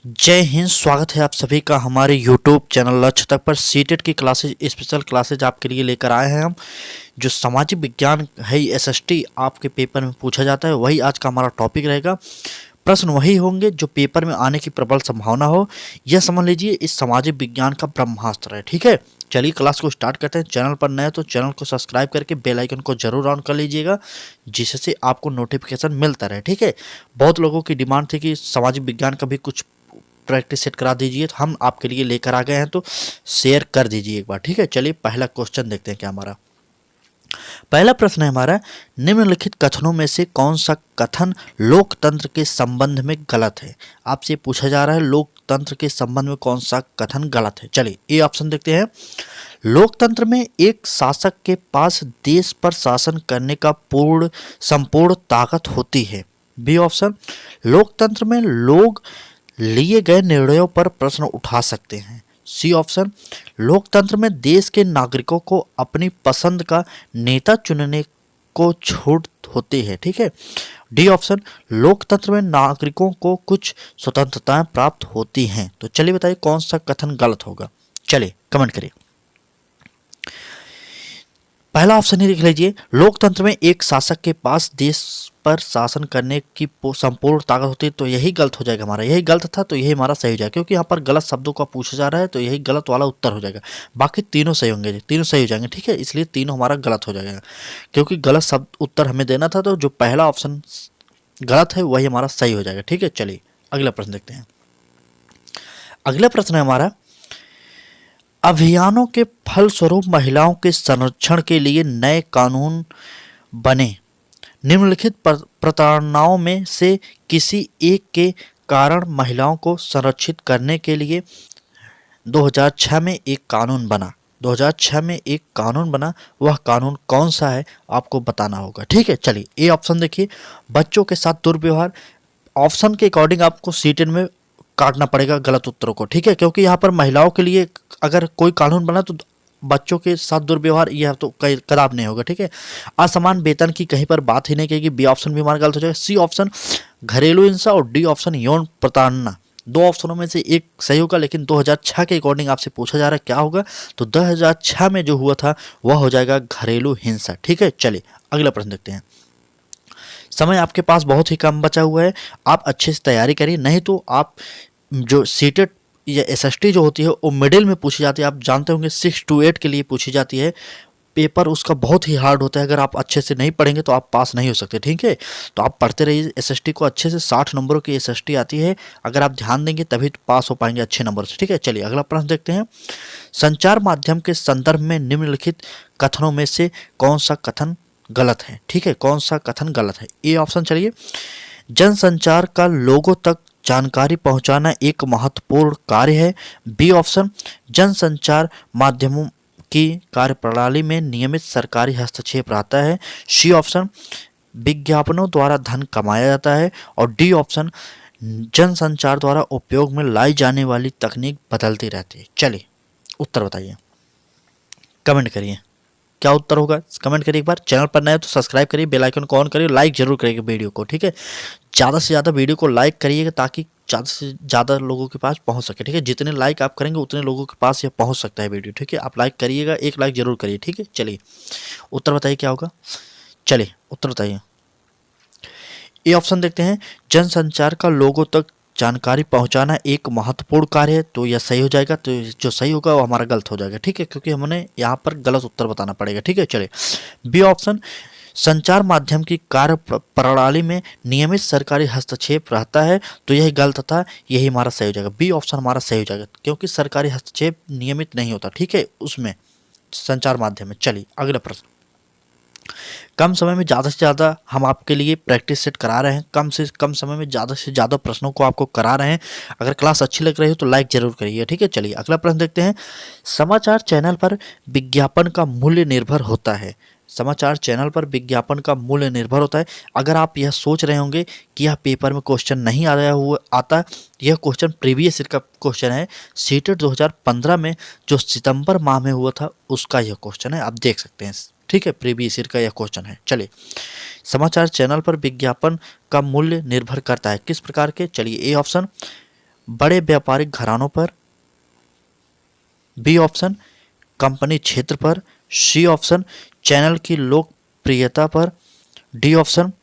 जय हिंद। स्वागत है आप सभी का हमारे YouTube चैनल लक्ष्य तक पर। सीटेट की क्लासेज, स्पेशल क्लासेज आपके लिए लेकर आए हैं हम। जो सामाजिक विज्ञान है, एसएसटी आपके पेपर में पूछा जाता है, वही आज का हमारा टॉपिक रहेगा। प्रश्न वही होंगे जो पेपर में आने की प्रबल संभावना हो। यह समझ लीजिए इस सामाजिक विज्ञान का ब्रह्मास्त्र है। ठीक है, चलिए क्लास को स्टार्ट करते हैं। चैनल पर नए तो चैनल को सब्सक्राइब करके बेल आइकन को जरूर ऑन कर लीजिएगा, जिससे आपको नोटिफिकेशन मिलता रहे। ठीक है, बहुत लोगों की डिमांड थी कि सामाजिक विज्ञान का भी कुछ प्रैक्टिस सेट करा दीजिए, तो हम आपके लिए लेकर आ गए हैं, तो शेयर कर दीजिए एक बार। ठीक है, चलिए पहला क्वेश्चन देखते हैं क्या हमारा पहला प्रश्न है। हमारा निम्नलिखित कथनों में से कौन सा कथन लोकतंत्र के संबंध में गलत है। आपसे पूछा जा रहा है लोकतंत्र के संबंध में कौन सा कथन गलत है। चलिए ए ऑप्शन देखते हैं। लोकतंत्र में एक शासक के पास देश पर शासन करने का संपूर्ण ताकत होती है। बी ऑप्शन, लोकतंत्र में लोग लिए गए निर्णयों पर प्रश्न उठा सकते हैं। सी ऑप्शन, लोकतंत्र में देश के नागरिकों को अपनी पसंद का नेता चुनने को छूट होती है। ठीक है। डी ऑप्शन, लोकतंत्र में नागरिकों को कुछ स्वतंत्रताएं प्राप्त होती हैं। तो चलिए बताइए कौन सा कथन गलत होगा। चलिए कमेंट करिए। पहला ऑप्शन ही लिख लीजिए, लोकतंत्र में एक शासक के पास देश पर शासन करने की संपूर्ण ताकत होती है। तो यही गलत हो जाएगा हमारा, यही गलत था तो यही हमारा सही हो जाएगा, क्योंकि यहाँ पर गलत शब्दों का पूछा जा रहा है, तो यही गलत वाला उत्तर हो जाएगा। बाकी तीनों सही होंगे, तीनों सही हो जाएंगे। ठीक है, इसलिए तीनों हमारा गलत हो जाएगा, क्योंकि गलत शब्द उत्तर हमें देना था, तो जो पहला ऑप्शन गलत है वही हमारा सही हो जाएगा। ठीक है, चलिए अगला प्रश्न देखते हैं। अगला प्रश्न है हमारा, अभियानों के फलस्वरूप महिलाओं के संरक्षण के लिए नए कानून बने। निम्नलिखित प्रताड़नाओं में से किसी एक के कारण महिलाओं को संरक्षित करने के लिए 2006 में एक कानून बना। 2006 में एक कानून बना, वह कानून कौन सा है आपको बताना होगा। ठीक है, चलिए ए ऑप्शन देखिए, बच्चों के साथ दुर्व्यवहार। ऑप्शन के अकॉर्डिंग आपको सीटेन में काटना पड़ेगा गलत उत्तरों को। ठीक है, क्योंकि यहाँ पर महिलाओं के लिए अगर कोई कानून बना तो बच्चों के साथ दुर्व्यवहार यह तो कदाप नहीं होगा। ठीक है, असमान वेतन की कहीं पर बात ही नहीं कहेगी। बी ऑप्शन भी हमारा गलत हो जाएगा। सी ऑप्शन, घरेलू हिंसा, और डी ऑप्शन, यौन प्रताड़ना। दो ऑप्शनों में से एक सही होगा, लेकिन 2006 के अकॉर्डिंग आपसे पूछा जा रहा है क्या होगा, तो 2006 में जो हुआ था वह हो जाएगा घरेलू हिंसा। ठीक है, चलिए अगला प्रश्न देखते हैं। समय आपके पास बहुत ही कम बचा हुआ है, आप अच्छे से तैयारी करिए, नहीं तो आप जो सीटेट या एसएसटी जो होती है वो मिडिल में पूछी जाती है। आप जानते होंगे 6 to 8 के लिए पूछी जाती है। पेपर उसका बहुत ही हार्ड होता है, अगर आप अच्छे से नहीं पढ़ेंगे तो आप पास नहीं हो सकते। ठीक है, तो आप पढ़ते रहिए एसएसटी को अच्छे से। 60 नंबरों की एसएसटी आती है, अगर आप ध्यान देंगे तभी तो पास हो पाएंगे अच्छे नंबर से। ठीक है, चलिए अगला प्रश्न देखते हैं। संचार माध्यम के संदर्भ में निम्नलिखित कथनों में से कौन सा कथन गलत है। ठीक है, कौन सा कथन गलत है। ए ऑप्शन, चलिए, जनसंचार का लोगों तक जानकारी पहुंचाना एक महत्वपूर्ण कार्य है। बी ऑप्शन, जनसंचार माध्यमों की कार्यप्रणाली में नियमित सरकारी हस्तक्षेप रहता है। सी ऑप्शन, विज्ञापनों द्वारा धन कमाया जाता है। और डी ऑप्शन, जनसंचार द्वारा उपयोग में लाई जाने वाली तकनीक बदलती रहती है। चलिए उत्तर बताइए, कमेंट करिए क्या उत्तर होगा, कमेंट करिए एक बार। चैनल पर नए तो सब्सक्राइब करिए, बेल आइकन को ऑन करिए, लाइक जरूर करिएगा वीडियो को। ठीक है, ज़्यादा से ज़्यादा वीडियो को लाइक करिएगा ताकि ज़्यादा से ज़्यादा लोगों के पास पहुंच सके। ठीक है, जितने लाइक आप करेंगे उतने लोगों के पास यह पहुंच सकता है वीडियो। ठीक है, आप लाइक करिएगा, एक लाइक जरूर करिए। ठीक है, चलिए उत्तर बताइए क्या होगा। चलिए उत्तर बताइए। ये ऑप्शन देखते हैं, जनसंचार का लोगों तक जानकारी पहुंचाना एक महत्वपूर्ण कार्य है। तो यह सही हो जाएगा, तो जो सही होगा वो हमारा गलत हो जाएगा। ठीक है, क्योंकि हमने यहाँ पर गलत उत्तर बताना पड़ेगा। ठीक है, चलिए बी ऑप्शन, संचार माध्यम की कार्य प्रणाली में नियमित सरकारी हस्तक्षेप रहता है। तो यही गलत था, यही हमारा सही हो जाएगा। बी ऑप्शन हमारा सही हो जाएगा, क्योंकि सरकारी हस्तक्षेप नियमित नहीं होता। ठीक है, उसमें संचार माध्यम में। चलिए अगला प्रश्न। कम समय में ज़्यादा से ज़्यादा हम आपके लिए प्रैक्टिस सेट करा रहे हैं, कम से कम समय में ज़्यादा से ज़्यादा प्रश्नों को आपको करा रहे हैं। अगर क्लास अच्छी लग रही हो तो लाइक जरूर करिए। ठीक है, चलिए अगला प्रश्न देखते हैं। समाचार चैनल पर विज्ञापन का मूल्य निर्भर होता है। समाचार चैनल पर विज्ञापन का मूल्य निर्भर होता है। अगर आप यह सोच रहे होंगे कि यह पेपर में क्वेश्चन नहीं आया हुआ आता, यह क्वेश्चन प्रीवियस ईयर का क्वेश्चन है। सीटेट 2015 में जो सितंबर माह में हुआ था उसका यह क्वेश्चन है, आप देख सकते हैं। ठीक है, प्रीवियस ईयर का यह क्वेश्चन है। चलिए, समाचार चैनल पर विज्ञापन का मूल्य निर्भर करता है किस प्रकार के। चलिए ए ऑप्शन, बड़े व्यापारिक घरानों पर, बी ऑप्शन कंपनी क्षेत्र पर, सी ऑप्शन चैनल की लोकप्रियता पर, डी ऑप्शन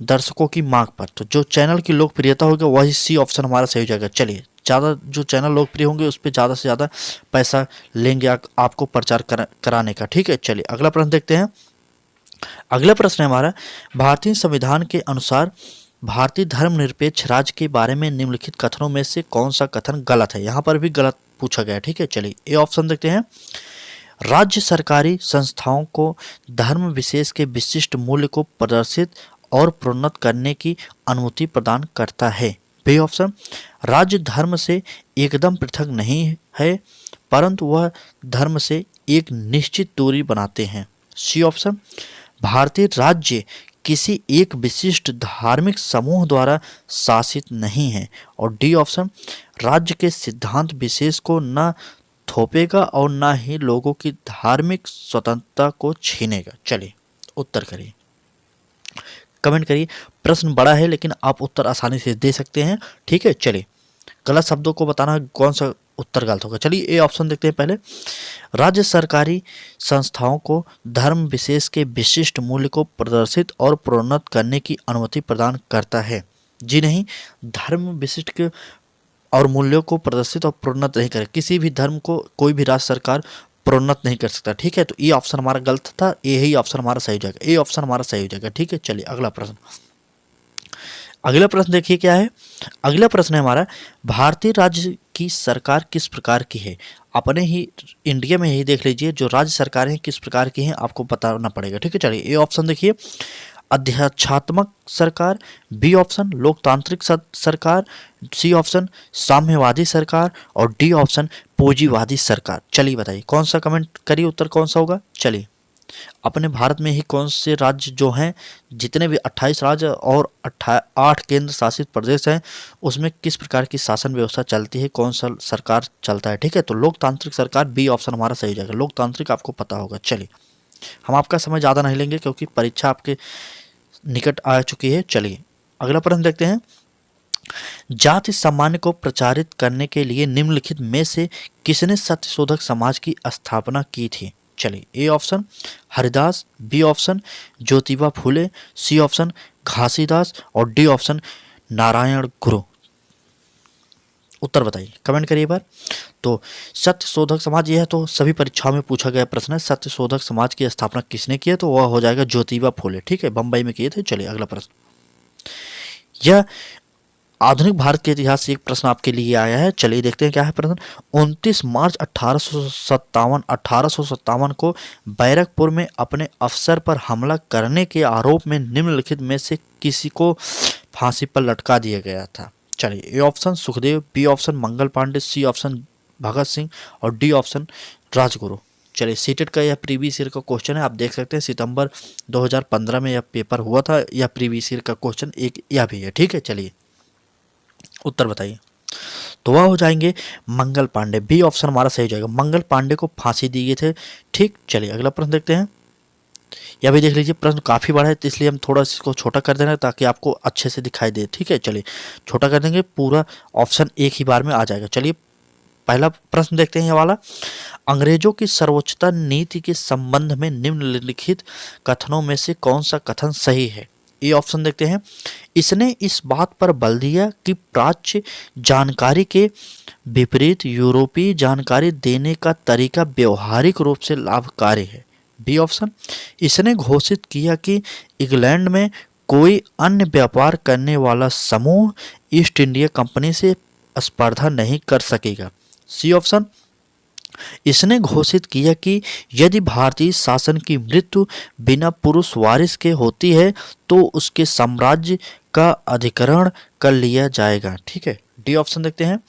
दर्शकों की मांग पर। तो जो चैनल की लोकप्रियता होगी वही सी ऑप्शन हमारा सही हो जाएगा। चलिए, ज़्यादा जो चैनल लोकप्रिय होंगे उस पर ज़्यादा से ज़्यादा पैसा लेंगे आपको प्रचार कराने का। ठीक है, चलिए अगला प्रश्न देखते हैं। अगला प्रश्न है हमारा, भारतीय संविधान के अनुसार भारतीय धर्मनिरपेक्ष राज्य के बारे में निम्नलिखित कथनों में से कौन सा कथन गलत है। यहाँ पर भी गलत पूछा गया है। ठीक है, चलिए ए ऑप्शन देखते हैं, राज्य सरकारी संस्थाओं को धर्म विशेष के विशिष्ट मूल्य को प्रदर्शित और प्रोन्नत करने की अनुमति प्रदान करता है। बी ऑप्शन, राज्य धर्म से एकदम पृथक नहीं है परंतु वह धर्म से एक निश्चित दूरी बनाते हैं। सी ऑप्शन, भारतीय राज्य किसी एक विशिष्ट धार्मिक समूह द्वारा शासित नहीं है। और डी ऑप्शन, राज्य के सिद्धांत विशेष को न थोपेगा और न ही लोगों की धार्मिक स्वतंत्रता को छीनेगा। चलिए उत्तर करिए, कमेंट करिए। प्रश्न बड़ा है लेकिन आप उत्तर आसानी से दे सकते हैं। ठीक है, चलिए गलत शब्दों को बताना कौन सा उत्तर गलत होगा। चलिए ए ऑप्शन देखते हैं पहले, राज्य सरकारी संस्थाओं को धर्म विशेष के विशिष्ट मूल्य को प्रदर्शित और प्रोन्नत करने की अनुमति प्रदान करता है। जी नहीं, धर्म विशिष्ट के और मूल्यों को प्रदर्शित और प्रोन्नत नहीं करे। किसी भी धर्म को कोई भी राज्य सरकार प्रोन्नत नहीं कर सकता। ठीक है, तो ये ऑप्शन हमारा गलत था, यही ऑप्शन हमारा सही हो जाएगा, ए ऑप्शन हमारा सही हो जाएगा। ठीक है, चलिए अगला प्रश्न। अगला प्रश्न देखिए क्या है। अगला प्रश्न है हमारा, भारतीय राज्य की सरकार किस प्रकार की है। अपने ही इंडिया में ही देख लीजिए, जो राज्य सरकारें किस प्रकार की हैं आपको बताना पड़ेगा। ठीक है, चलिए ए ऑप्शन देखिए, अध्यात्मात्मक सरकार, बी ऑप्शन लोकतांत्रिक सरकार, सी ऑप्शन साम्यवादी सरकार और डी ऑप्शन पूंजीवादी सरकार। चलिए बताइए कौन सा, कमेंट करिए उत्तर कौन सा होगा। चलिए, अपने भारत में ही कौन से राज्य जो हैं, जितने भी 28 राज्य और 8 केंद्र शासित प्रदेश हैं उसमें किस प्रकार की शासन व्यवस्था चलती है, कौन सा सरकार चलता है। ठीक है, तो लोकतांत्रिक सरकार, बी ऑप्शन हमारा सही हो जाएगा। लोकतांत्रिक आपको पता होगा। चलिए, हम आपका समय ज़्यादा नहीं लेंगे क्योंकि परीक्षा आपके निकट आ चुकी है। चलिए अगला प्रश्न देखते हैं, जाति सामान्य को प्रचारित करने के लिए निम्नलिखित में से किसने सत्यशोधक समाज की स्थापना की थी। चलिए A option Haridas, B option Jyotiba Phule, C option Ghasidas और डी ऑप्शन नारायण गुरु। उत्तर बताइए, कमेंट करिए बार। तो सत्यशोधक समाज, यह तो सभी परीक्षाओं में पूछा गया प्रश्न है। सत्यशोधक समाज की स्थापना किसने की है, तो वह हो जाएगा ज्योतिबा फूले। ठीक है, बंबई में किए थे। चलिए अगला प्रश्न, यह आधुनिक भारत के इतिहास से एक प्रश्न आपके लिए आया है। चलिए देखते हैं क्या है प्रश्न। 29 मार्च 1857 को बैरकपुर में अपने अफसर पर हमला करने के आरोप में निम्नलिखित में से किसी को फांसी पर लटका दिया गया था। चलिए A option Sukhdev, B option Mangal Pandey, C option Bhagat Singh और डी ऑप्शन राजगुरु। चलिए सीटेट का यह प्रीवियस ईयर का क्वेश्चन है, आप देख सकते हैं सितंबर 2015 में यह पेपर हुआ था। यह प्रीवियस ईयर का क्वेश्चन एक यह भी है। ठीक है, चलिए उत्तर बताइए। तो वह हो जाएंगे मंगल पांडे, बी ऑप्शन हमारा सही हो जाएगा। मंगल पांडे को फांसी दी गई थे। ठीक, चलिए अगला प्रश्न देखते हैं। यह भी देख लीजिए, प्रश्न काफ़ी बड़ा है तो इसलिए हम थोड़ा इसको छोटा कर देना ताकि आपको अच्छे से दिखाई दे। ठीक है, चलिए छोटा कर देंगे, पूरा ऑप्शन एक ही बार में आ जाएगा। चलिए पहला प्रश्न देखते हैं ये वाला, अंग्रेजों की सर्वोच्चता नीति के संबंध में निम्नलिखित कथनों में से कौन सा कथन सही है। ये ऑप्शन देखते हैं, इसने इस बात पर बल दिया कि प्राच्य जानकारी के विपरीत यूरोपीय जानकारी देने का तरीका व्यवहारिक रूप से लाभकारी है। बी ऑप्शन, इसने घोषित किया कि इंग्लैंड में कोई अन्य व्यापार करने वाला समूह ईस्ट इंडिया कंपनी से स्पर्धा नहीं कर सकेगा। सी ऑप्शन, इसने घोषित किया कि यदि भारतीय शासन की मृत्यु बिना पुरुष वारिस के होती है तो उसके साम्राज्य का अधिग्रहण कर लिया जाएगा। ठीक है, डी ऑप्शन देखते हैं,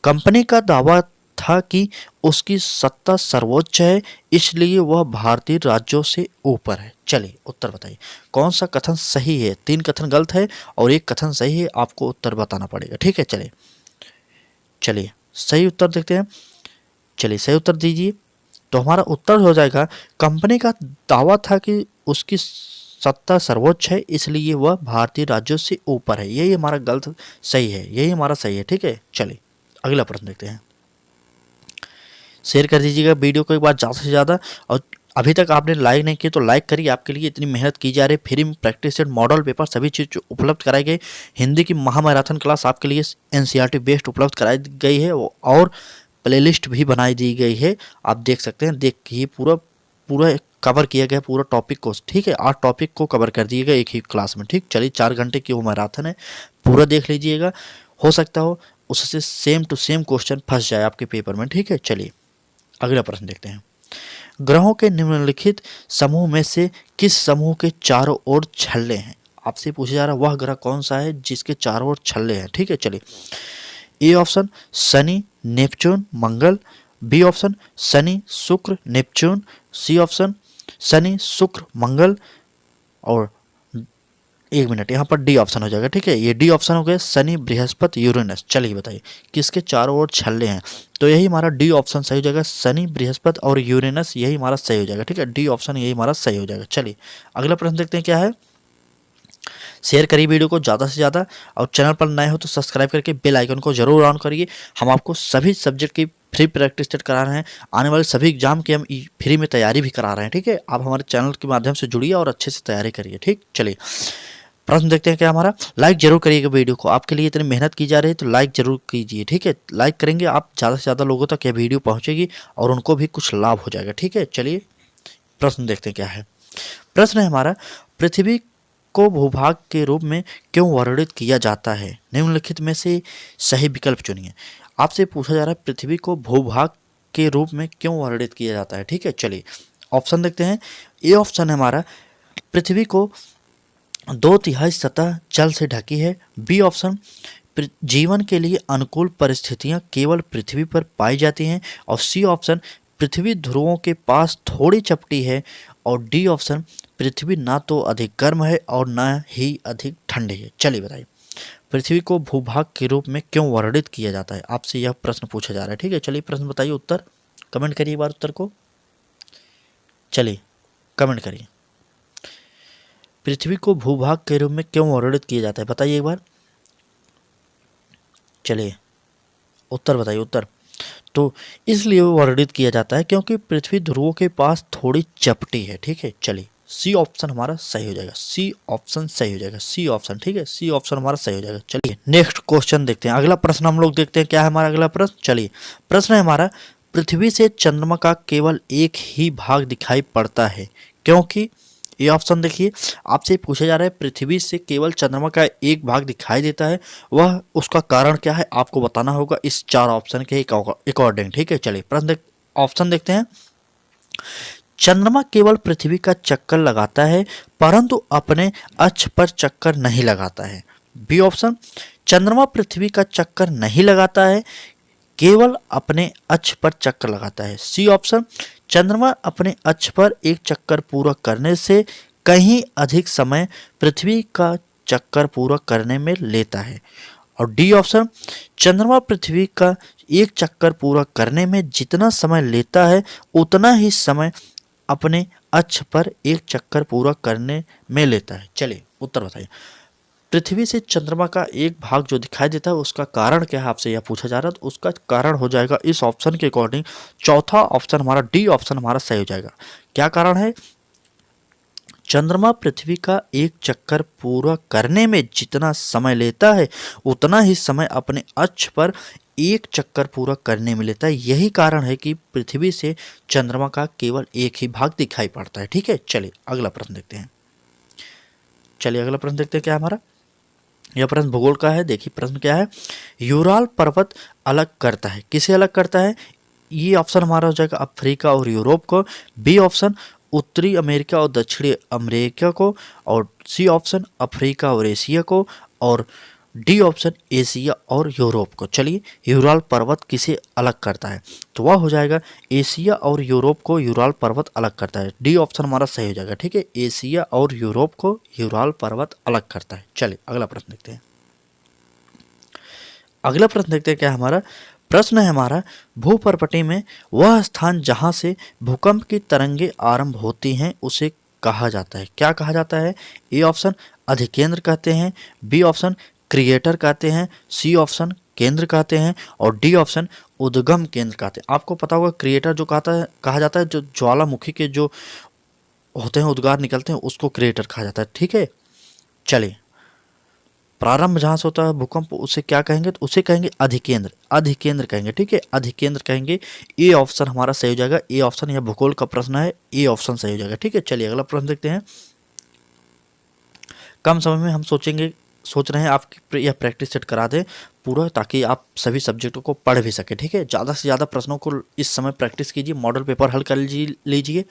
कंपनी का दावा था कि उसकी सत्ता सर्वोच्च है इसलिए वह भारतीय राज्यों से ऊपर है। चलिए उत्तर बताइए कौन सा कथन सही है। 3 कथन गलत है और 1 कथन सही है, आपको उत्तर बताना पड़ेगा। ठीक है, चलिए सही उत्तर देखते हैं। चलिए सही उत्तर दीजिए। तो हमारा उत्तर हो जाएगा, कंपनी का दावा था कि उसकी सत्ता सर्वोच्च है, इसलिए वह भारतीय राज्यों से ऊपर है। यही हमारा गलत सही है, यही हमारा सही है। ठीक है, चलिए अगला प्रश्न देखते हैं। शेयर कर दीजिएगा वीडियो को एक बार ज़्यादा से ज़्यादा, और अभी तक आपने लाइक नहीं किया तो लाइक करिए। आपके लिए इतनी मेहनत की जा रही है, फ्री में प्रैक्टिस सेट, मॉडल पेपर सभी चीज़ उपलब्ध कराई गई। हिंदी की महामैराथन क्लास आपके लिए एनसीईआरटी बेस्ड उपलब्ध कराई गई है, और प्लेलिस्ट भी बनाई दी गई है, आप देख सकते हैं। देखिए पूरा कवर किया गया पूरा टॉपिक को। ठीक है, 8 टॉपिक को कवर कर दिएगा एक ही क्लास में। ठीक, चलिए 4 घंटे की वो मैराथन है, पूरा देख लीजिएगा। हो सकता हो उससे सेम टू सेम क्वेश्चन फंस जाए आपके पेपर में। ठीक है, चलिए अगला प्रश्न देखते हैं। ग्रहों के निम्नलिखित समूह में से किस समूह के चारों ओर छल्ले हैं? आपसे पूछा जा रहा है वह ग्रह कौन सा है जिसके चारों ओर छल्ले हैं। ठीक है, चलिए A option Shani, Neptune, Mangal. B option Shani, Shukra, Neptune. C option Shani, शुक्र, मंगल। और एक मिनट, यहाँ पर डी ऑप्शन हो जाएगा। ठीक है, ये डी ऑप्शन हो गया, शनि, बृहस्पति, यूरेनस। चलिए बताइए किसके चारों ओर छल्ले हैं? तो यही हमारा डी ऑप्शन सही हो जाएगा, शनि, बृहस्पति और यूरेनस, यही हमारा सही हो जाएगा। ठीक है, डी ऑप्शन यही हमारा सही हो जाएगा। चलिए अगला प्रश्न देखते हैं क्या है। शेयर करिए वीडियो को ज़्यादा से ज़्यादा, और चैनल पर नए हो तो सब्सक्राइब करके बेल आइकन को जरूर ऑन करिए। हम आपको सभी सब्जेक्ट की फ्री प्रैक्टिस सेट करा रहे हैं, आने वाले सभी एग्जाम की हम फ्री में तैयारी भी करा रहे हैं। ठीक है, आप हमारे चैनल के माध्यम से जुड़िए और अच्छे से तैयारी करिए। ठीक, चलिए प्रश्न देखते हैं क्या हमारा। लाइक जरूर करिएगा वीडियो को, आपके लिए इतनी मेहनत की जा रही है तो लाइक जरूर कीजिए। ठीक है, लाइक करेंगे आप ज़्यादा से ज़्यादा लोगों तक यह वीडियो पहुँचेगी और उनको भी कुछ लाभ हो जाएगा। ठीक है, चलिए प्रश्न देखते हैं क्या है। प्रश्न है हमारा, पृथ्वी को भूभाग के रूप में क्यों वर्णित किया जाता है? निम्नलिखित में से सही विकल्प चुनिए। आपसे पूछा जा रहा है पृथ्वी को भूभाग के रूप में क्यों वर्णित किया जाता है। ठीक है, चलिए ऑप्शन देखते हैं। ए ऑप्शन है हमारा, पृथ्वी को 2/3 सतह जल से ढकी है। बी ऑप्शन, जीवन के लिए अनुकूल परिस्थितियां केवल पृथ्वी पर पाई जाती हैं। और सी ऑप्शन, पृथ्वी ध्रुवों के पास थोड़ी चपटी है। और डी ऑप्शन, पृथ्वी ना तो अधिक गर्म है और न ही अधिक ठंडी है। चलिए बताइए पृथ्वी को भूभाग के रूप में क्यों वर्णित किया जाता है? आपसे यह प्रश्न पूछा जा रहा है। ठीक है, चलिए प्रश्न बताइए, उत्तर कमेंट करिए एक बार उत्तर को। चलिए कमेंट करिए, पृथ्वी को भूभाग के रूप में क्यों वर्णित किया जाता है, बताइए एक बार। चलिए उत्तर बताइए उत्तर। तो इसलिए वर्णित किया जाता है क्योंकि पृथ्वी ध्रुवों के पास थोड़ी चपटी है। ठीक है, चलिए सी ऑप्शन हमारा सही हो जाएगा, सी ऑप्शन सही हो जाएगा, सी ऑप्शन। ठीक है, सी ऑप्शन हमारा सही हो जाएगा। चलिए नेक्स्ट क्वेश्चन देखते हैं। अगला प्रश्न हम लोग देखते हैं क्या है हमारा अगला प्रश्न। चलिए प्रश्न है हमारा, पृथ्वी से चंद्रमा का केवल एक ही भाग दिखाई पड़ता है क्योंकि। ये ऑप्शन देखिए, आपसे पूछा जा रहा है पृथ्वी से केवल चंद्रमा का एक भाग दिखाई देता है, वह उसका कारण क्या है आपको बताना होगा इस 4 ऑप्शन के अकॉर्डिंग। ठीक है, चलिए प्रश्न ऑप्शन देखते हैं। चंद्रमा केवल पृथ्वी का चक्कर लगाता है परंतु अपने अक्ष पर चक्कर नहीं लगाता है। बी ऑप्शन, चंद्रमा पृथ्वी का चक्कर नहीं लगाता है, केवल अपने अक्ष पर चक्कर लगाता है। सी ऑप्शन, चंद्रमा अपने अक्ष पर एक चक्कर पूरा करने से कहीं अधिक समय पृथ्वी का चक्कर पूरा करने में लेता है। और डी ऑप्शन, चंद्रमा पृथ्वी का एक चक्कर पूरा करने में जितना समय लेता है उतना ही समय अपने अक्ष पर एक चक्कर पूरा करने में लेता है। चलिए उत्तर बताइए, पृथ्वी से चंद्रमा का एक भाग जो दिखाई देता है उसका कारण क्या है, आपसे यह पूछा जा रहा है। तो उसका कारण हो जाएगा इस ऑप्शन के अकॉर्डिंग चौथा ऑप्शन हमारा, डी ऑप्शन हमारा सही हो जाएगा। क्या कारण है? चंद्रमा पृथ्वी का एक चक्कर पूरा करने में जितना समय लेता है उतना ही समय अपने अक्ष पर एक चक्कर पूरा करने में लेता है। यही कारण है कि पृथ्वी से चंद्रमा का केवल एक ही भाग दिखाई पड़ता है। ठीक है, चलिए अगला प्रश्न देखते हैं। चलिए अगला प्रश्न देखते हैं क्या हमारा। यह प्रश्न भूगोल का है। देखिए प्रश्न क्या है, यूराल पर्वत अलग करता है, किसे अलग करता है? ये ऑप्शन हमारा हो जाएगा अफ्रीका और यूरोप को। बी ऑप्शन, उत्तरी अमेरिका और दक्षिणी अमेरिका को। और सी ऑप्शन, अफ्रीका और एशिया को। और डी ऑप्शन, एशिया और यूरोप को। चलिए यूराल पर्वत किसे अलग करता है? तो वह हो जाएगा एशिया और यूरोप को यूराल पर्वत अलग करता है। डी ऑप्शन हमारा सही हो जाएगा। ठीक है, एशिया और यूरोप को यूराल पर्वत अलग करता है। चलिए अगला प्रश्न देखते हैं। अगला प्रश्न देखते हैं क्या हमारा। प्रश्न है हमारा, भूपर्वती में वह स्थान जहां से भूकंप की तरंगे आरंभ होती हैं उसे कहा जाता है? क्या कहा जाता है? ए ऑप्शन अधिकेंद्र कहते हैं, बी ऑप्शन क्रिएटर कहते हैं, सी ऑप्शन केंद्र कहते हैं और डी ऑप्शन उद्गम केंद्र कहते हैं। आपको पता होगा क्रिएटर जो कहा जाता है, जो ज्वालामुखी के जो होते हैं उद्गार निकलते हैं उसको क्रिएटर कहा जाता है। ठीक है, चलिए प्रारंभ जहां से होता है भूकंप उसे क्या कहेंगे? तो उसे कहेंगे अधिकेंद्र, अधिकेंद्र कहेंगे। ठीक है, अधिकेंद्र कहेंगे। ए ऑप्शन हमारा सही हो जाएगा। ए ऑप्शन, यह भूगोल का प्रश्न है, ए ऑप्शन सही हो जाएगा। ठीक है, चलिए अगला प्रश्न देखते हैं। कम समय में हम सोच रहे हैं आपकी यह प्रैक्टिस सेट करा दें पूरा, ताकि आप सभी सब्जेक्टों को पढ़ भी सके। ठीक है, ज़्यादा से ज़्यादा प्रश्नों को इस समय प्रैक्टिस कीजिए, मॉडल पेपर हल कर लीजिए,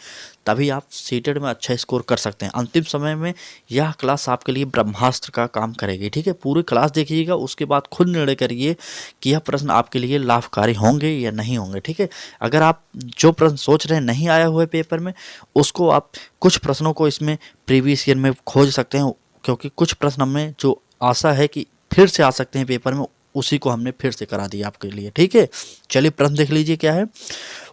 तभी आप सीटेट में अच्छा स्कोर कर सकते हैं। अंतिम समय में यह क्लास आपके लिए ब्रह्मास्त्र का काम करेगी। ठीक है, पूरी क्लास देखिएगा, उसके बाद खुद निर्णय करिए कि यह प्रश्न आपके लिए लाभकारी होंगे या नहीं होंगे। ठीक है, अगर आप जो प्रश्न सोच रहे हैं नहीं आया हुआ है पेपर में, उसको आप कुछ प्रश्नों को इसमें प्रीवियस ईयर में खोज सकते हैं, क्योंकि कुछ प्रश्न हमें जो आशा है कि फिर से आ सकते हैं पेपर में, उसी को हमने फिर से करा दिया आपके लिए। ठीक है, चलिए प्रश्न देख लीजिए क्या है।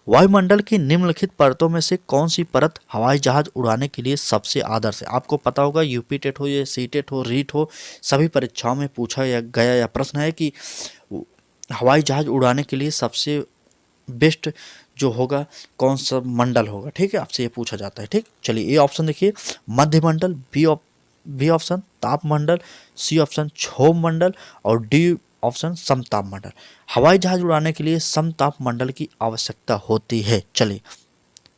वायुमंडल की निम्नलिखित परतों में से कौन सी परत हवाई जहाज उड़ाने के लिए सबसे आदर्श है? आपको पता होगा यूपी टेट हो या सी टेट हो, रीट हो, सभी परीक्षाओं में पूछा गया या प्रश्न है कि हवाई जहाज उड़ाने के लिए सबसे बेस्ट जो होगा कौन सा मंडल होगा। ठीक है, आपसे ये पूछा जाता है। ठीक, चलिए ए ऑप्शन देखिए मध्यमंडल, बी ऑप्शन तापमंडल, सी ऑप्शन क्षोभ मंडल और डी ऑप्शन समताप मंडल। हवाई जहाज उड़ाने के लिए समताप मंडल की आवश्यकता होती है। चलिए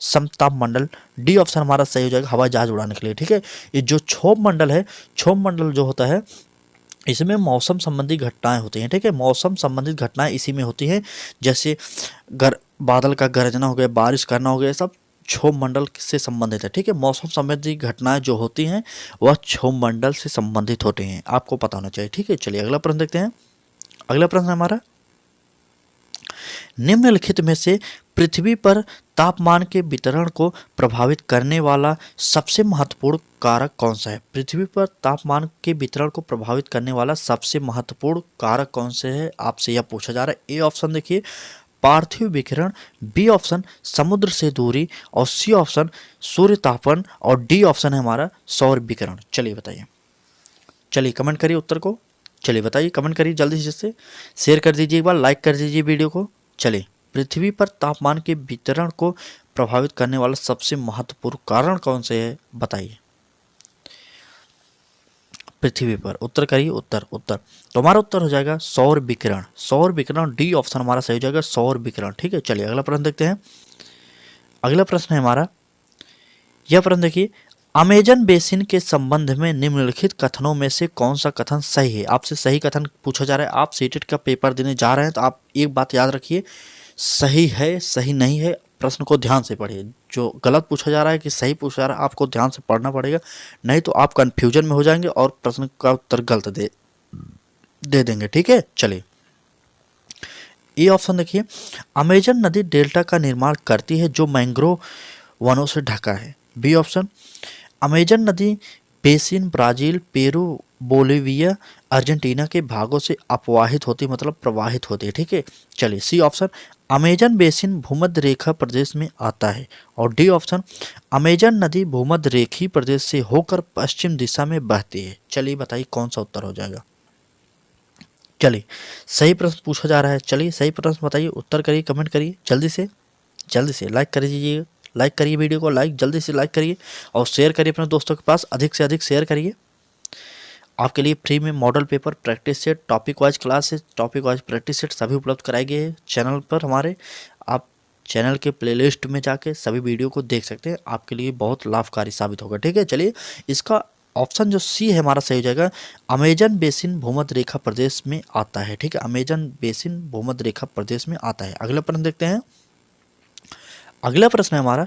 समताप मंडल, डी ऑप्शन हमारा सही हो जाएगा हवाई जहाज उड़ाने के लिए। ठीक है, ये जो क्षोभ मंडल है, क्षोभ मंडल जो होता है इसमें मौसम संबंधी घटनाएं होती हैं। ठीक है, मौसम संबंधित घटनाएं इसी में होती हैं, जैसे बादल का गरजना हो गया, बारिश करना हो गया, सब क्षोभ मंडल से संबंधित है। ठीक है, मौसम संबंधी घटनाएं जो होती हैं वह क्षोभ मंडल से संबंधित होते हैं, आपको पता होना चाहिए। ठीक है, चलिए अगला प्रश्न देखते हैं। अगला प्रश्न हमारा, निम्नलिखित में से पृथ्वी पर तापमान के वितरण को प्रभावित करने वाला सबसे महत्वपूर्ण कारक कौन सा है? पृथ्वी पर तापमान के वितरण को प्रभावित करने वाला सबसे महत्वपूर्ण कारक कौन से है, आपसे यह पूछा जा रहा है। ए ऑप्शन देखिए पार्थिव विकिरण, बी ऑप्शन समुद्र से दूरी और सी ऑप्शन सूर्य तापन और डी ऑप्शन है हमारा सौर विकिरण। चलिए बताइए, चलिए कमेंट करिए उत्तर को, चलिए बताइए, कमेंट करिए जल्दी से, शेयर कर दीजिए, एक बार लाइक कर दीजिए वीडियो को। चलिए, पृथ्वी पर तापमान के वितरण को प्रभावित करने वाला सबसे महत्वपूर्ण कारण कौन से है, बताइए। पृथ्वी पर उत्तर करिए, उत्तर तो हमारा उत्तर हो जाएगा सौर विकिरण, सौर विकिरण, डी ऑप्शन हमारा सही हो जाएगा सौर विकिरण। ठीक है, चलिए अगला प्रश्न देखते हैं। अगला प्रश्न है हमारा, यह प्रश्न देखिए, अमेजन बेसिन के संबंध में निम्नलिखित कथनों में से कौन सा कथन सही है? आपसे सही कथन पूछा जा रहा है, आप सीटेट का पेपर देने जा रहे हैं तो आप एक बात याद रखिए, सही है सही नहीं है प्रश्न को ध्यान से पढ़िए। जो गलत पूछा जा रहा है कि सही पूछा जा रहा है, आपको ध्यान से पढ़ना पड़ेगा, नहीं तो आप कन्फ्यूजन में हो जाएंगे और प्रश्न का उत्तर गलत दे देंगे। ठीक है, चलिए ये ऑप्शन देखिए, अमेजन नदी डेल्टा का निर्माण करती है जो मैंग्रोव वनों से ढका है। बी ऑप्शन, अमेजन नदी basin Brazil, Peru, Bolivia, Argentina के भागों से अपवाहित होती, मतलब प्रवाहित होती है। ठीक है, चलिए सी ऑप्शन, अमेजन बेसिन भूमध्य रेखा प्रदेश में आता है और डी ऑप्शन, अमेजन नदी भूमध्य रेखीय प्रदेश से होकर पश्चिम दिशा में बहती है। चलिए बताइए कौन सा उत्तर हो जाएगा। चलिए सही प्रश्न पूछा जा रहा है, चलिए सही प्रश्न बताइए, उत्तर करिए, कमेंट करिए जल्दी से लाइक कर दीजिए, लाइक करिए वीडियो को, जल्दी से लाइक करिए और शेयर करिए अपने दोस्तों के पास, अधिक से अधिक शेयर करिए। आपके लिए फ्री में model paper, practice set, topic wise classes, topic wise practice set सभी उपलब्ध कराए गए हैं चैनल पर हमारे। आप चैनल के प्लेलिस्ट में जाके सभी वीडियो को देख सकते हैं, आपके लिए बहुत लाभकारी साबित होगा। ठीक है, चलिए इसका ऑप्शन जो सी है हमारा सही हो जाएगा, अमेजन बेसिन भूमध्य रेखा प्रदेश में आता है। ठीक है, अमेजन बेसिन भूमध्य रेखा प्रदेश में आता है। अगला प्रश्न देखते हैं। अगला प्रश्न है हमारा,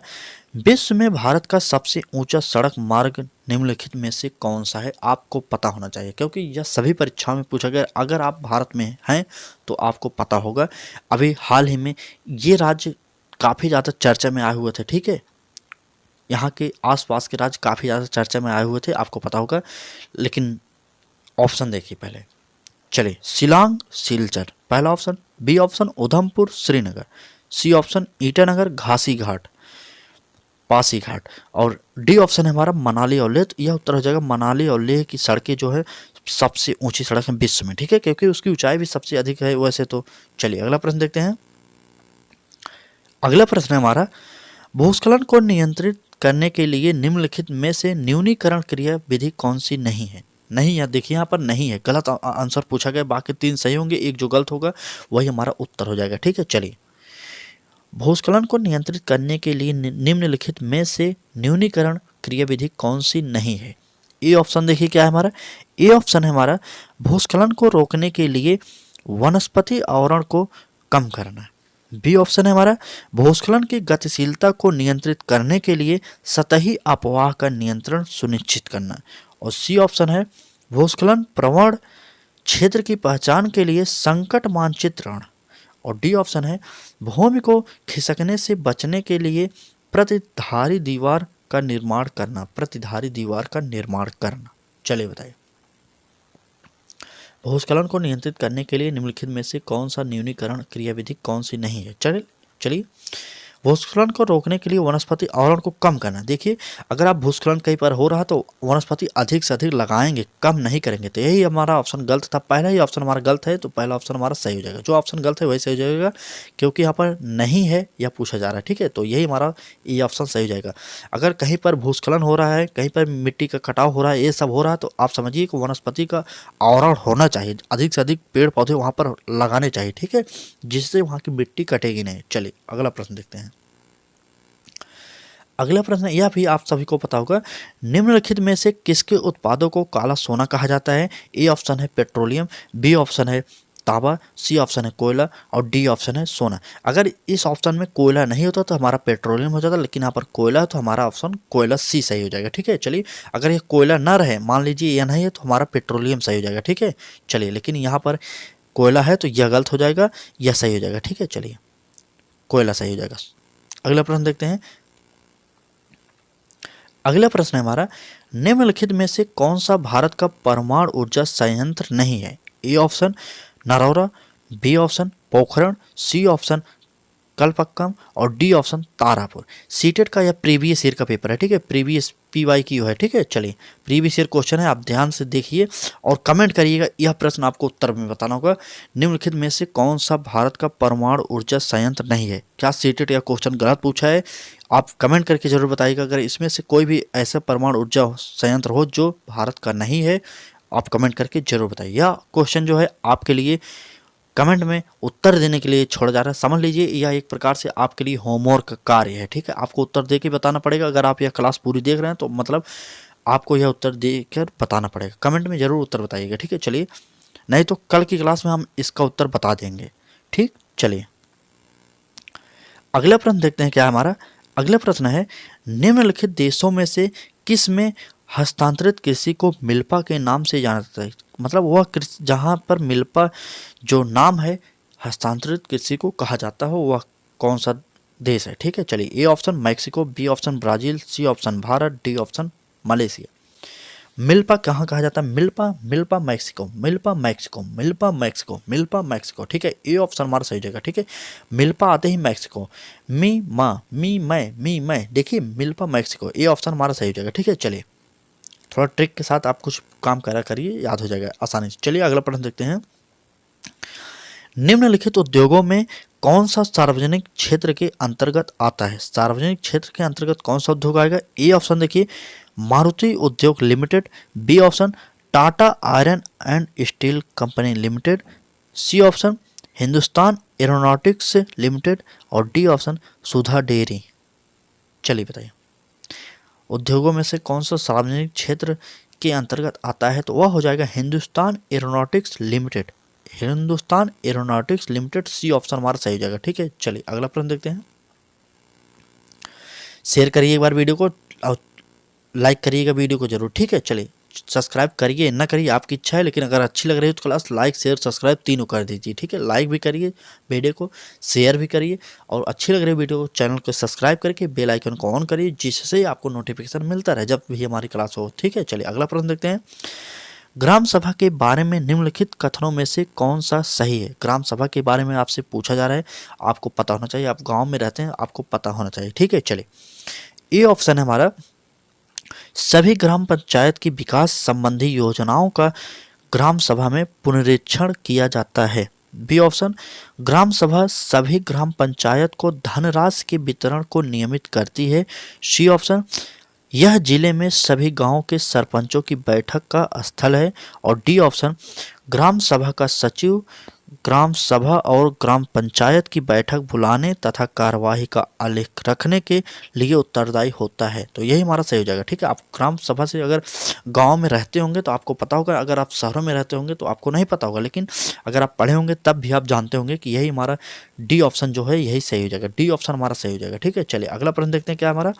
विश्व में भारत का सबसे ऊंचा सड़क मार्ग निम्नलिखित में से कौन सा है? आपको पता होना चाहिए क्योंकि यह सभी परीक्षाओं में पूछा गया। अगर आप भारत में हैं तो आपको पता होगा, अभी हाल ही में ये राज्य काफ़ी ज़्यादा चर्चा में आए हुए थे। ठीक है, यहाँ के आसपास के राज्य काफ़ी ज़्यादा चर्चा में आए हुए थे, आपको पता होगा। लेकिन ऑप्शन देखिए पहले, चलिए शिलांग सिलचर पहला option, B option Udhampur Srinagar, C option Itanagar Ghasi Ghat, Pasighat. और डी ऑप्शन है हमारा मनाली और लेह। तो यह उत्तर हो जाएगा मनाली और लेह की सड़कें जो है सबसे ऊंची सड़क है विश्व में, ठीक है, क्योंकि उसकी ऊंचाई भी सबसे अधिक है वैसे तो। चलिए अगला प्रश्न देखते हैं। अगला प्रश्न है हमारा, भूस्खलन को नियंत्रित करने के लिए निम्नलिखित में से न्यूनीकरण क्रिया विधि कौन सी नहीं है? नहीं है, देखिए यहाँ पर नहीं है, गलत आंसर पूछा गया, बाकी 3 सही होंगे, एक जो गलत होगा वही हमारा उत्तर हो जाएगा, ठीक है। चलिए, भूस्खलन को नियंत्रित करने के लिए निम्नलिखित में से न्यूनीकरण क्रिया विधि कौन सी नहीं है? ए ऑप्शन देखिए क्या है हमारा, ए ऑप्शन है हमारा भूस्खलन को रोकने के लिए वनस्पति आवरण को कम करना। बी ऑप्शन है हमारा भूस्खलन की गतिशीलता को नियंत्रित करने के लिए सतही अपवाह का नियंत्रण सुनिश्चित करना। और सी ऑप्शन है भूस्खलन प्रवण क्षेत्र की पहचान के लिए संकट मानचित्रण। और डी ऑप्शन है भूमि को खिसकने से बचने के लिए प्रतिधारी दीवार का निर्माण करना, प्रतिधारी दीवार का निर्माण करना। चलिए बताइए, भूस्खलन को नियंत्रित करने के लिए निम्नलिखित में से कौन सा न्यूनीकरण क्रियाविधि कौन सी नहीं है? चलिए, भूस्खलन को रोकने के लिए वनस्पति आवरण को कम करना। देखिए, अगर आप भूस्खलन कहीं पर हो रहा तो वनस्पति अधिक से अधिक लगाएंगे, कम नहीं करेंगे। तो यही हमारा ऑप्शन गलत था, पहला ही ऑप्शन हमारा गलत है, तो पहला ऑप्शन हमारा सही हो जाएगा। जो ऑप्शन गलत है वही सही हो जाएगा, क्योंकि यहाँ पर नहीं है यह पूछा जा रहा है, ठीक है। तो यही हमारा ये ऑप्शन सही हो जाएगा। अगर कहीं पर भूस्खलन हो रहा है, कहीं पर मिट्टी का कटाव हो रहा है, ये सब हो रहा है, तो आप समझिए कि वनस्पति का आवरण होना चाहिए, अधिक से अधिक पेड़ पौधे वहाँ पर लगाने चाहिए, ठीक है, जिससे वहाँ की मिट्टी कटेगी नहीं। चलिए अगला प्रश्न देखते हैं। अगला प्रश्न यह भी आप सभी को पता होगा, निम्नलिखित में से किसके उत्पादों को काला सोना कहा जाता है? ए ऑप्शन है पेट्रोलियम, बी ऑप्शन है तांबा, सी ऑप्शन है कोयला और डी ऑप्शन है सोना। अगर इस ऑप्शन में कोयला नहीं होता तो हमारा पेट्रोलियम हो जाता, लेकिन यहाँ पर कोयला है तो हमारा ऑप्शन कोयला सी सही हो जाएगा, ठीक है। चलिए, अगर ये कोयला ना रहे, मान लीजिए यह नहीं है, तो हमारा पेट्रोलियम सही हो जाएगा, ठीक है। चलिए, लेकिन यहाँ पर कोयला है तो यह गलत हो जाएगा, यह सही हो जाएगा, ठीक है। चलिए, कोयला सही हो जाएगा। अगला प्रश्न देखते हैं। अगला प्रश्न है हमारा, निम्नलिखित में से कौन सा भारत का परमाणु ऊर्जा संयंत्र नहीं है? A option Narora, B option Pokhran, C option Kalpakkam और डी ऑप्शन तारापुर। सीटेट का यह प्रीवियस ईयर का पेपर है, ठीक है, प्रीवियस पीवाई की है, ठीक है। चलिए, प्रीवियस ईयर क्वेश्चन है, आप ध्यान से देखिए और कमेंट करिएगा। यह प्रश्न आपको उत्तर में बताना होगा, निम्नलिखित में से कौन सा भारत का परमाणु ऊर्जा संयंत्र नहीं है? क्या सीटेट या क्वेश्चन गलत पूछा है? आप कमेंट करके जरूर बताइएगा। अगर इसमें से कोई भी ऐसा परमाणु ऊर्जा संयंत्र हो जो भारत का नहीं है, आप कमेंट करके जरूर बताइए। यह क्वेश्चन जो है आपके लिए कमेंट में उत्तर देने के लिए छोड़ा जा रहा है। समझ लीजिए यह एक प्रकार से आपके लिए होमवर्क कार्य है, ठीक है। आपको उत्तर दे के बताना पड़ेगा। अगर आप यह क्लास पूरी देख रहे हैं तो मतलब आपको यह उत्तर देकर बताना पड़ेगा। कमेंट में जरूर उत्तर बताइएगा, ठीक है। चलिए, नहीं तो कल की क्लास में हम इसका उत्तर बता देंगे, ठीक। चलिए, अगला प्रश्न देखते हैं क्या है हमारा। अगला प्रश्न है, निम्नलिखित देशों में से किस में हस्तांतरित कृषि को मिल्पा के नाम से जाना जाता है? मतलब वह कृषि जहाँ पर मिल्पा जो नाम है हस्तांतरित कृषि को कहा जाता हो, वह कौन सा देश है? ठीक है, चलिए, A option Mexico, B option Brazil, C option Bharat, D option Malaysia. Milpa कहाँ कहा जाता है? Milpa milpa Mexico, milpa Mexico, milpa Mexico, milpa Mexico, ठीक है। ए ऑप्शन हमारा सही जगह, ठीक है। मिल्पा आते ही मैक्सिको, मी माँ मी मैं, देखिए मिल्पा मैक्सिको, ए ऑप्शन हमारा सही जगह, ठीक है। चलिए, थोड़ा ट्रिक के साथ आप कुछ काम करा करिए, याद हो जाएगा आसानी से। चलिए अगला प्रश्न देखते हैं। निम्नलिखित उद्योगों में कौन सा सार्वजनिक क्षेत्र के अंतर्गत आता है? सार्वजनिक क्षेत्र के अंतर्गत कौन सा उद्योग आएगा? ए ऑप्शन देखिए Maruti Udyog limited, B option Tata iron and steel company limited, C option Hindustan aeronautics limited और डी ऑप्शन सुधा डेयरी। चलिए बताइए, उद्योगों में से कौन सा सार्वजनिक क्षेत्र के अंतर्गत आता है? तो वह हो जाएगा Hindustan aeronautics limited, Hindustan aeronautics limited, C option हमारा सही हो जाएगा, ठीक है। चलिए अगला प्रश्न देखते हैं। शेयर करिए एक बार वीडियो को और लाइक करिएगा वीडियो को जरूर, ठीक है। चलिए, सब्सक्राइब करिए ना करिए आपकी इच्छा है, लेकिन अगर अच्छी लग रही है तो क्लास लाइक शेयर सब्सक्राइब तीनों कर दीजिए, ठीक है। लाइक भी करिए वीडियो को, शेयर भी करिए और अच्छी लग रही है वीडियो को चैनल को सब्सक्राइब करके बेल आइकन को ऑन करिए, जिससे आपको नोटिफिकेशन मिलता रहे जब भी हमारी क्लास हो, ठीक है। चलिए अगला प्रश्न देखते हैं। ग्राम सभा के बारे में निम्नलिखित कथनों में से कौन सा सही है? ग्राम सभा के बारे में आपसे पूछा जा रहा है, आपको पता होना चाहिए, आप गाँव में रहते हैं, आपको पता होना चाहिए, ठीक है। चलिए, ए ऑप्शन है हमारा, सभी ग्राम पंचायत की विकास संबंधी योजनाओं का ग्राम सभा में पुनरीक्षण किया जाता है। बी ऑप्शन, ग्राम सभा सभी ग्राम पंचायत को धनराशि के वितरण को नियमित करती है। सी ऑप्शन, यह जिले में सभी गांवों के सरपंचों की बैठक का स्थल है। और डी ऑप्शन, ग्राम सभा का सचिव ग्राम सभा और ग्राम पंचायत की बैठक बुलाने तथा कार्यवाही का आलेख रखने के लिए उत्तरदायी होता है। तो यही हमारा सही हो जाएगा। ठीक है, आप ग्राम सभा से अगर गांव में रहते होंगे तो आपको पता होगा, अगर आप शहरों में रहते होंगे तो आपको नहीं पता होगा, लेकिन अगर आप पढ़े होंगे तब भी आप जानते होंगे कि यही हमारा डी ऑप्शन जो है यही सही हो जाएगा। डी ऑप्शन हमारा सही हो जाएगा। ठीक है, चलिए अगला प्रश्न देखते हैं क्या हमारा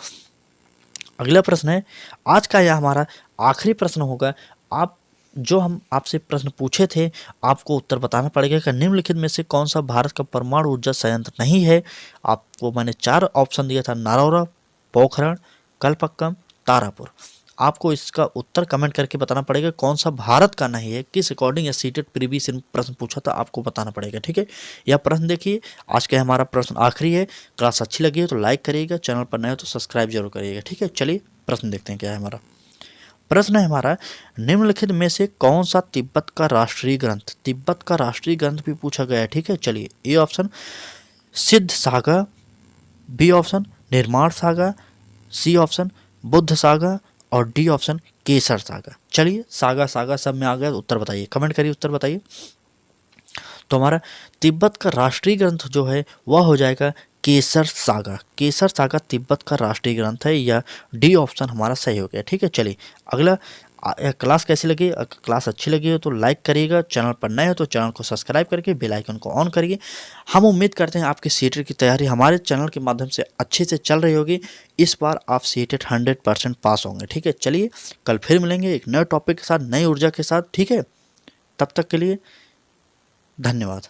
अगला प्रश्न है। आज का यह हमारा आखिरी प्रश्न होगा। आप जो हम आपसे प्रश्न पूछे थे आपको उत्तर बताना पड़ेगा कि निम्नलिखित में से कौन सा भारत का परमाणु ऊर्जा संयंत्र नहीं है। आपको मैंने 4 ऑप्शन दिया था, नारौरा, पोखरण, कलपक्कम, तारापुर। आपको इसका उत्तर कमेंट करके बताना पड़ेगा कौन सा भारत का नहीं है, किस अकॉर्डिंग या सीटेड प्रीवियस प्रश्न पूछा था आपको बताना पड़ेगा। ठीक है, यह प्रश्न देखिए। आज का हमारा प्रश्न आखिरी है। क्लास अच्छी लगी है तो लाइक करिएगा, चैनल पर नए हो तो सब्सक्राइब जरूर करिएगा। ठीक है, चलिए प्रश्न देखते हैं क्या है हमारा प्रश्न है हमारा, निम्नलिखित में से कौन सा तिब्बत का राष्ट्रीय ग्रंथ, तिब्बत का राष्ट्रीय ग्रंथ भी पूछा गया है। ठीक है, चलिए A option Siddh saga, B option Nirman saga, C option Buddh saga और डी ऑप्शन केसर सागा। चलिए सागा सागा सब में आ गया, उत्तर बताइए, कमेंट करिए, उत्तर बताइए। तो हमारा तिब्बत का राष्ट्रीय ग्रंथ जो है वह हो जाएगा केसर सागा। केसर सागा तिब्बत का राष्ट्रीय ग्रंथ है, या डी ऑप्शन हमारा सही हो गया। ठीक है, चलिए अगला क्लास कैसी लगी, अगर क्लास अच्छी लगी हो तो लाइक करिएगा, चैनल पर नए हो तो चैनल को सब्सक्राइब करके बेल आइकन को ऑन करिए। हम उम्मीद करते हैं आपकी सीटेट की तैयारी हमारे चैनल के माध्यम से अच्छे से चल रही होगी। इस बार आप सीटेट 100% पास होंगे। ठीक है, चलिए कल फिर मिलेंगे एक नए टॉपिक के साथ, नई ऊर्जा के साथ। ठीक है, तब तक के लिए धन्यवाद।